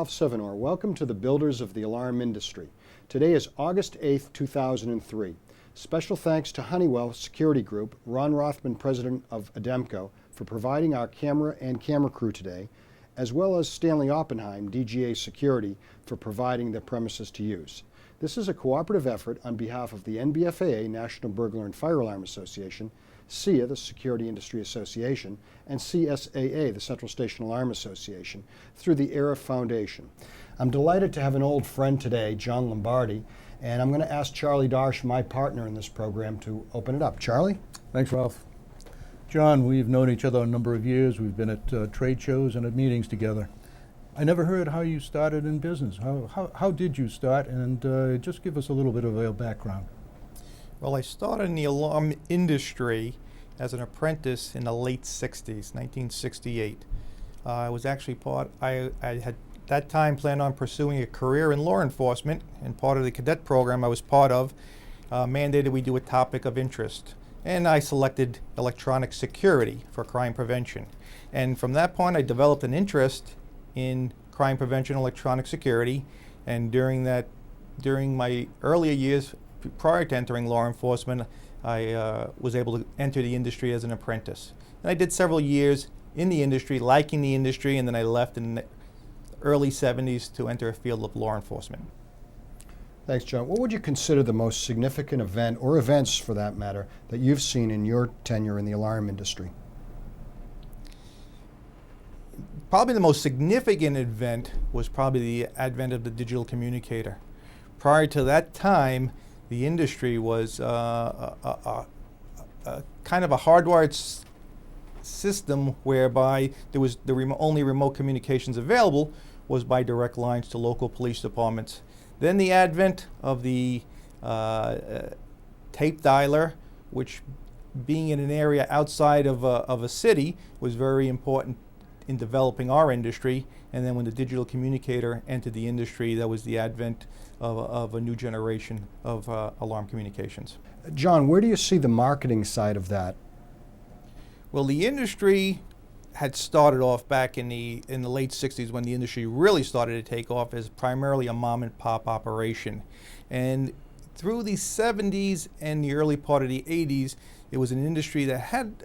Ralph Sevinor. Welcome to the Builders of the Alarm Industry. Today is August 8th, 2003. Special thanks to Honeywell Security Group, Ron Rothman, president of Ademco, for providing our camera and camera crew today, as well as Stanley Oppenheim, DGA Security, for providing the premises to use. This is a cooperative effort on behalf of the NBFAA, National Burglar and Fire Alarm Association, CIA, the Security Industry Association, and CSAA, the Central Station Alarm Association, through the ERA Foundation. I'm delighted to have an old friend today, John Lombardi, and I'm going to ask Charlie Darsch, my partner in this program, to open it up. Charlie? Thanks, Ralph. John, we've known each other a number of years. We've been at trade shows and at meetings together. I never heard how you started in business. How did you start? And just give us a little bit of a background. Well, I started in the alarm industry as an apprentice in the late 60s, 1968. I was actually I had that time planned on pursuing a career in law enforcement, and part of the cadet program I was part of mandated we do a topic of interest. And I selected electronic security for crime prevention. And from that point, I developed an interest in crime prevention, electronic security, and during my earlier years, prior to entering law enforcement, I was able to enter the industry as an apprentice. And I did several years in the industry, liking the industry, and then I left in the early 70s to enter a field of law enforcement. Thanks, John. What would you consider the most significant event, or events for that matter, that you've seen in your tenure in the alarm industry? Probably the most significant event was probably the advent of the digital communicator. Prior to that time, the industry was kind of a hardwired system whereby there was only remote communications available was by direct lines to local police departments. Then the advent of the tape dialer, which being in an area outside of a city was very important in developing our industry. And then when the digital communicator entered the industry, that was the advent of a new generation of alarm communications. John, where do you see the marketing side of that? Well, the industry had started off back in the late 60s when the industry really started to take off as primarily a mom and pop operation. And through the 70s and the early part of the 80s, it was an industry that had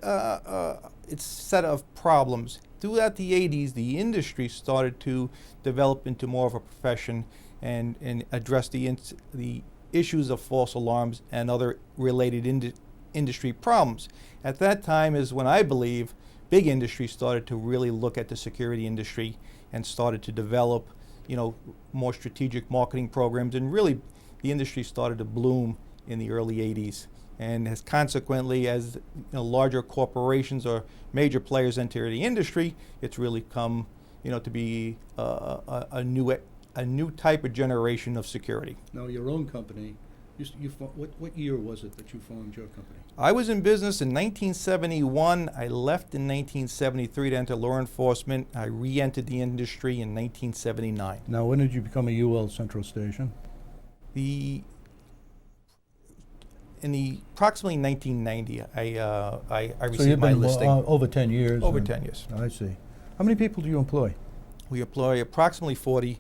its set of problems. Throughout the 80s, the industry started to develop into more of a profession and address the issues of false alarms and other related industry problems. At that time is when I believe big industry started to really look at the security industry and started to develop, more strategic marketing programs, and really the industry started to bloom in the early 80s. And as consequently, as larger corporations or major players enter the industry, it's really come, to be a new type of generation of security. Now, your own company, what year was it that you formed your company? I was in business in 1971. I left in 1973 to enter law enforcement. I re-entered the industry in 1979. Now, when did you become a UL Central Station? In the approximately 1990, I received so you've my been listing. Over 10 years. Over 10 years. I see. How many people do you employ? We employ approximately 40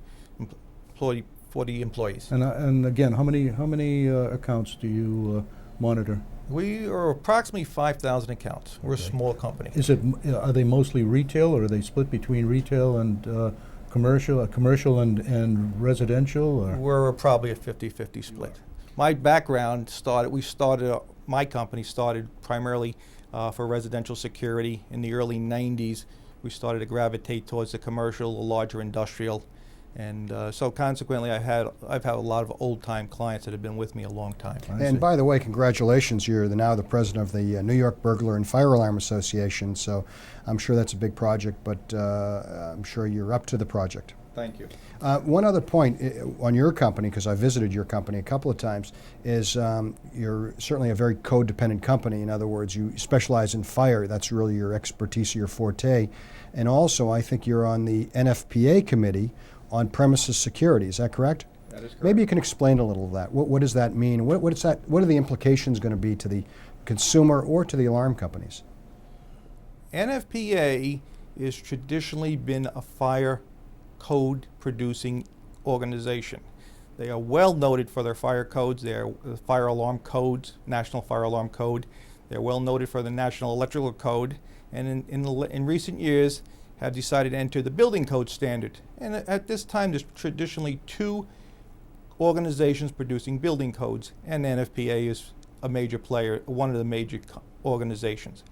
employees. And again, how many accounts do you monitor? We are approximately 5,000 accounts. We're a small company. Are they mostly retail, or are they split between retail and commercial and residential? Or? We're probably a 50-50 split. My background my company started primarily for residential security. In the early 90s, we started to gravitate towards the commercial, the larger industrial. And so consequently, I've had a lot of old-time clients that have been with me a long time. And by the way, congratulations, you're now the president of the New York Burglar and Fire Alarm Association, so I'm sure that's a big project, but I'm sure you're up to the project. Thank you. One other point on your company, because I visited your company a couple of times, is you're certainly a very code-dependent company. In other words, you specialize in fire. That's really your expertise, your forte. And also, I think you're on the NFPA committee on premises security. Is that correct? That is correct. Maybe you can explain a little of that. What does that mean? What are the implications going to be to the consumer or to the alarm companies? NFPA has traditionally been a fire code producing organization. They are well noted for their fire codes. They are fire alarm codes, National Fire Alarm Code. They're well noted for the National Electrical Code, and in recent years have decided to enter the building code standard. And at this time, there's traditionally two organizations producing building codes, and NFPA is a major player, one of the major organizations.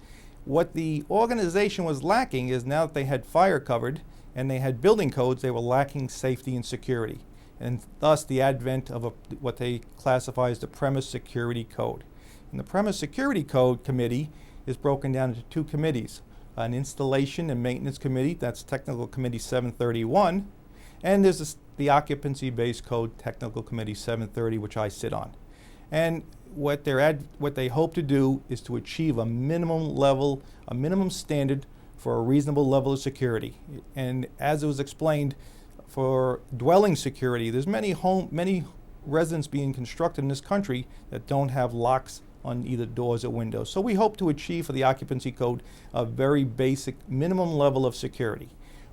What the organization was lacking is, now that they had fire covered and they had building codes, they were lacking safety and security, and thus the advent of what they classify as the Premise Security Code. And the Premise Security Code Committee is broken down into two committees: an Installation and Maintenance Committee, that's Technical Committee 731, and there's the Occupancy-Based Code Technical Committee 730, which I sit on. And what they hope to do is to achieve a minimum level, a minimum standard for a reasonable level of security. And as it was explained, for dwelling security, there's many residents being constructed in this country that don't have locks on either doors or windows. So we hope to achieve for the occupancy code a very basic minimum level of security.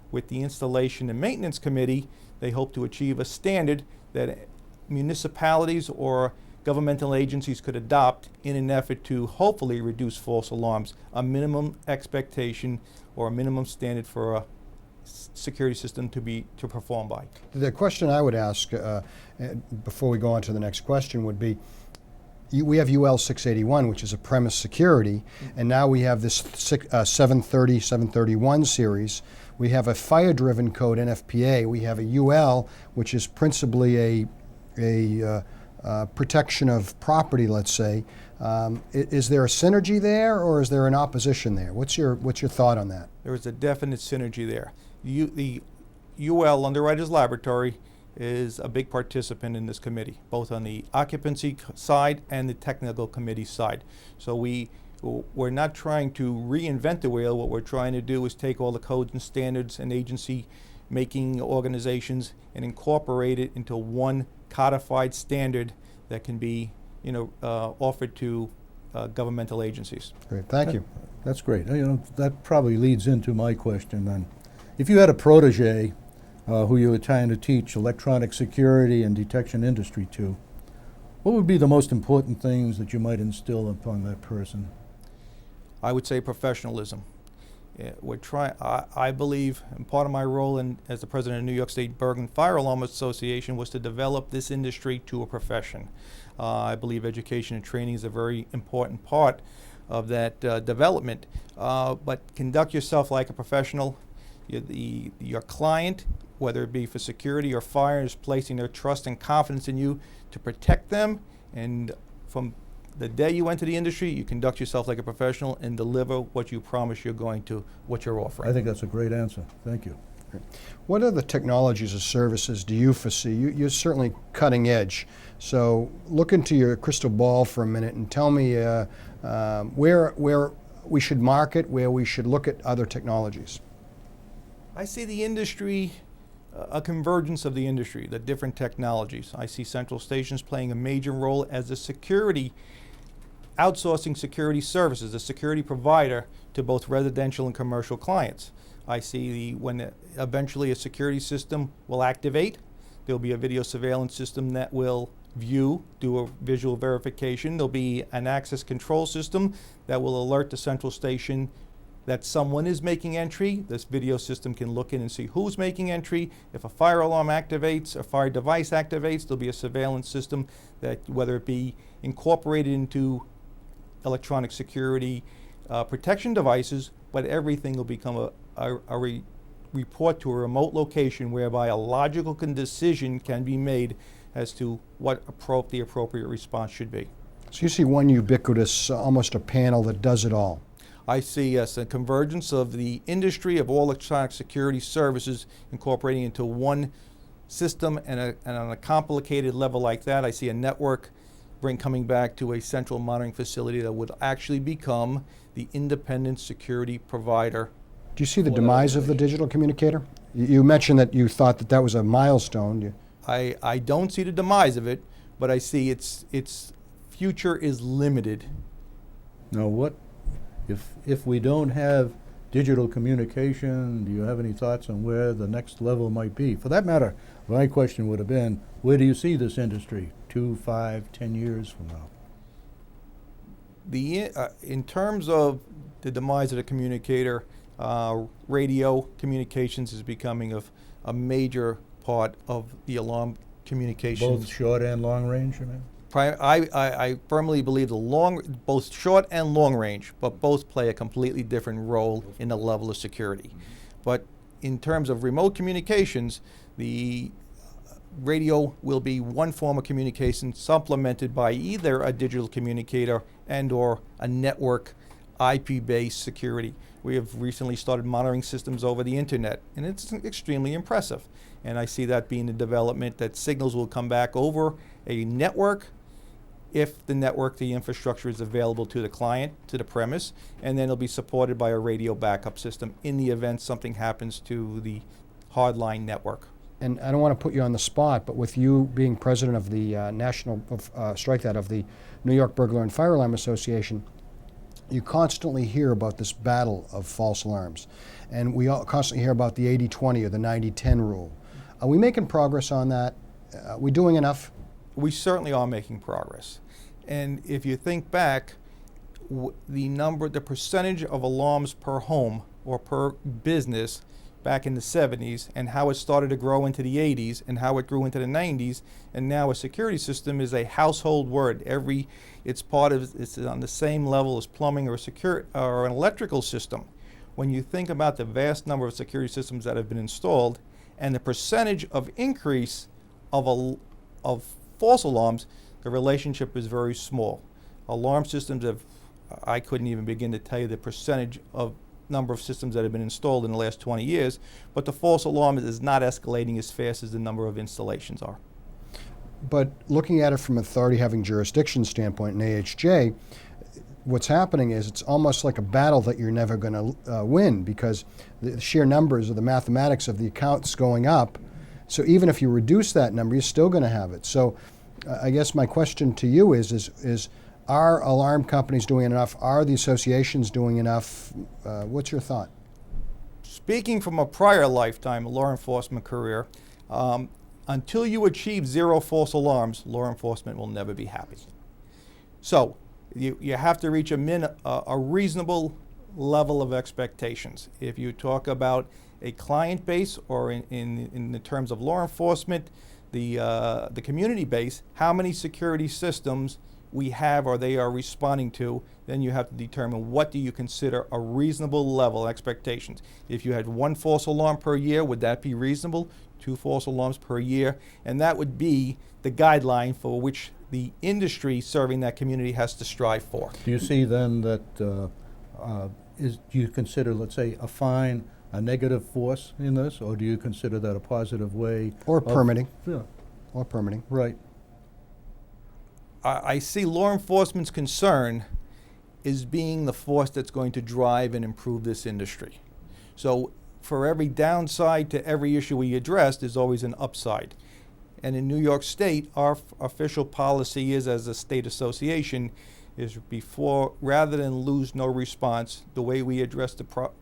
With the Installation and Maintenance Committee, they hope to achieve a standard that municipalities or governmental agencies could adopt in an effort to hopefully reduce false alarms, a minimum expectation or a minimum standard for a security system to perform by. The question I would ask before we go on to the next question would be, we have UL 681, which is a premise security, and now we have this 730, 731 series. We have a fire-driven code, NFPA. We have a UL, which is principally a protection of property, let's say. Is there a synergy there, or is there an opposition there? What's your thought on that? There is a definite synergy there. The UL, Underwriters Laboratory, is a big participant in this committee, both on the occupancy side and the technical committee side. So we're not trying to reinvent the wheel. What we're trying to do is take all the codes and standards and agency making organizations and incorporate it into one codified standard that can be offered to governmental agencies. Great, thank you. That's great. That probably leads into my question then. If you had a protege who you were trying to teach electronic security and detection industry to, what would be the most important things that you might instill upon that person? I would say professionalism. I believe, and part of my role as the president of New York State Bergen Fire Alarm Association was to develop this industry to a profession. I believe education and training is a very important part of that development. But conduct yourself like a professional. Your client, whether it be for security or fire, is placing their trust and confidence in you to protect them. And from the day you enter the industry, you conduct yourself like a professional and deliver what you promise you're going to, what you're offering. I think that's a great answer. Thank you. What other technologies or services do you foresee? You're certainly cutting edge. So look into your crystal ball for a minute and tell me where we should market, where we should look at other technologies. I see the industry, a convergence of the industry, the different technologies. I see central stations playing a major role as a security, outsourcing security services, a security provider to both residential and commercial clients. I see when eventually a security system will activate, there'll be a video surveillance system that will do a visual verification. There'll be an access control system that will alert the central station that someone is making entry. This video system can look in and see who's making entry. If a fire alarm activates, a fire device activates, there'll be a surveillance system that, whether it be incorporated into electronic security protection devices, but everything will become a report to a remote location whereby a logical decision can be made as to what the appropriate response should be. So you see one ubiquitous, almost a panel that does it all. I see a convergence of the industry of all electronic security services incorporating into one system, and on a complicated level like that, I see a network coming back to a central monitoring facility that would actually become the independent security provider. Do you see the demise of the digital communicator? You mentioned that you thought that was a milestone. I don't see the demise of it, but I see its future is limited. Now, what if we don't have digital communication? Do you have any thoughts on where the next level might be? For that matter, my question would have been, where do you see this industry 2, 5, 10 years from now? In terms of the demise of the communicator, radio communications is becoming a major part of the alarm communications. Both short and long range, you mean? I firmly believe both short and long range, but both play a completely different role in the level of security. But in terms of remote communications, the radio will be one form of communication supplemented by either a digital communicator and or a network IP-based security. We have recently started monitoring systems over the internet, and it's extremely impressive. And I see that being the development that signals will come back over a network if the infrastructure is available to the client, to the premise, and then it'll be supported by a radio backup system in the event something happens to the hardline network. And I don't want to put you on the spot, but with you being president of the of the New York Burglar and Fire Alarm Association, you constantly hear about this battle of false alarms. And we all constantly hear about the 80-20 or the 90-10 rule. Are we making progress on that? Are we doing enough? We certainly are making progress. And if you think back, the percentage of alarms per home or per business back in the 70s and how it started to grow into the 80s and how it grew into the 90s, and now a security system is a household word. It's on the same level as plumbing or an electrical system. When you think about the vast number of security systems that have been installed and the percentage of increase of false alarms, the relationship is very small. Alarm systems I couldn't even begin to tell you the percentage of number of systems that have been installed in the last 20 years, but the false alarm is not escalating as fast as the number of installations are. But looking at it from an authority having jurisdiction standpoint in AHJ, what's happening is it's almost like a battle that you're never going to win, because the sheer numbers of the mathematics of the accounts going up. So even if you reduce that number, you're still going to have it. So I guess my question to you is are alarm companies doing enough? Are the associations doing enough? What's your thought? Speaking from a prior lifetime law enforcement career, until you achieve 0 false alarms, law enforcement will never be happy. So you have to reach a reasonable level of expectations. If you talk about a client base, or in the terms of law enforcement, the community base, how many security systems we have or they are responding to, then you have to determine what do you consider a reasonable level of expectations. If you had 1 false alarm per year, would that be reasonable? 2 false alarms per year? And that would be the guideline for which the industry serving that community has to strive for. Do you see then that, do you consider, let's say, a fine a negative force in this, or do you consider that a positive way? Or permitting. Yeah. Or permitting. Right. I see law enforcement's concern is being the force that's going to drive and improve this industry. So for every downside to every issue we address, there's always an upside. And in New York State, our official policy is, as a state association, is rather than lose no response, the way we address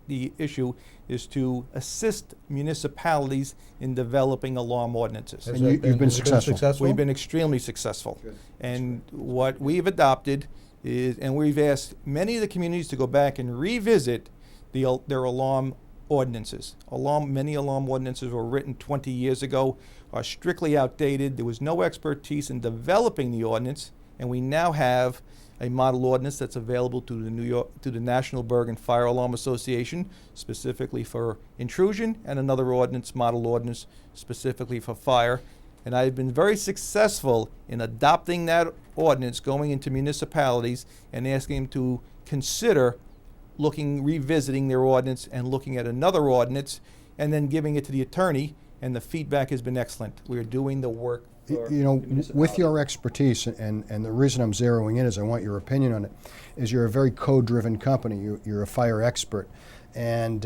the issue is to assist municipalities in developing alarm ordinances. And you've been successful. We've been extremely successful. Good. And what we've adopted is, and we've asked many of the communities to go back and revisit their alarm ordinances. Many alarm ordinances were written 20 years ago, are strictly outdated. There was no expertise in developing the ordinance, and we now have a model ordinance that's available to the National Burglar and Fire Alarm Association, specifically for intrusion, and another ordinance, model ordinance, specifically for fire. And I've been very successful in adopting that ordinance, going into municipalities and asking them to consider revisiting their ordinance and looking at another ordinance, and then giving it to the attorney, and the feedback has been excellent. We are doing the work. You know, with your expertise, and the reason I'm zeroing in is I want your opinion on it, is you're a very code-driven company. You're a fire expert, and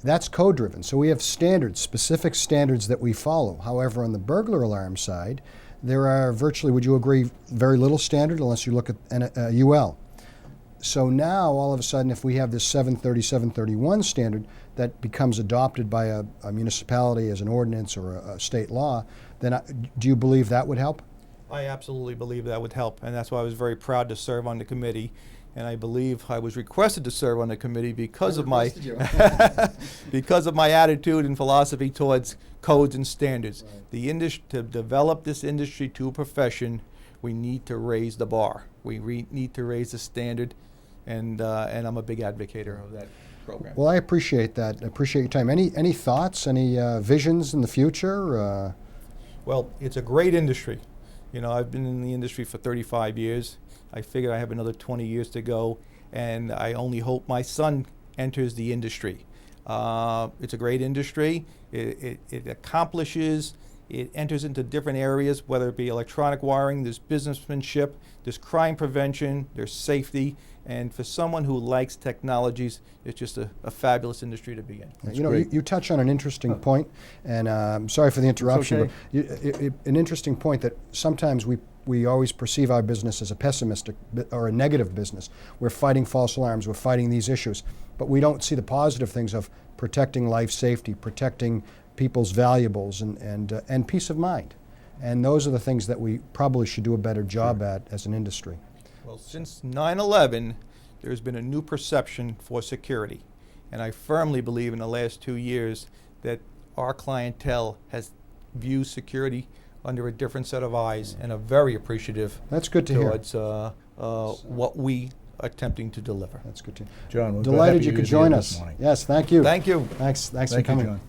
that's code-driven. So we have standards, specific standards that we follow. However, on the burglar alarm side, there are virtually, would you agree, very little standard unless you look at UL. So now, all of a sudden, if we have this 730, 731 standard that becomes adopted by a municipality as an ordinance or a state law, then do you believe that would help? I absolutely believe that would help, and that's why I was very proud to serve on the committee. And I believe I was requested to serve on the committee because of my because of my attitude and philosophy towards codes and standards. Right. To develop this industry to a profession, we need to raise the bar. We need to raise the standard, and I'm a big advocate of that program. Well, I appreciate that. I appreciate your time. Any thoughts, any visions in the future? Well, it's a great industry. You know, I've been in the industry for 35 years. I figure I have another 20 years to go, and I only hope my son enters the industry. It's a great industry. It accomplishes, it enters into different areas, whether it be electronic wiring, there's businessmanship, there's crime prevention, there's safety, and for someone who likes technologies, it's just a fabulous industry to be in. You know, you touch on an interesting point, and I'm sorry for the interruption, okay. but an interesting point that sometimes we always perceive our business as a pessimistic or a negative business. We're fighting false alarms, we're fighting these issues, but we don't see the positive things of protecting life safety, protecting people's valuables, and peace of mind. And those are the things that we probably should do a better job at as an industry. Well, since 9/11, there's been a new perception for security. And I firmly believe in the last 2 years that our clientele has viewed security under a different set of eyes and are very appreciative. That's good to hear. Towards what we are attempting to deliver. That's good to hear. John, we're Delighted happy you could was here join this us. morning. Yes, thank you. Thank you. Thanks for Thank you, coming. John.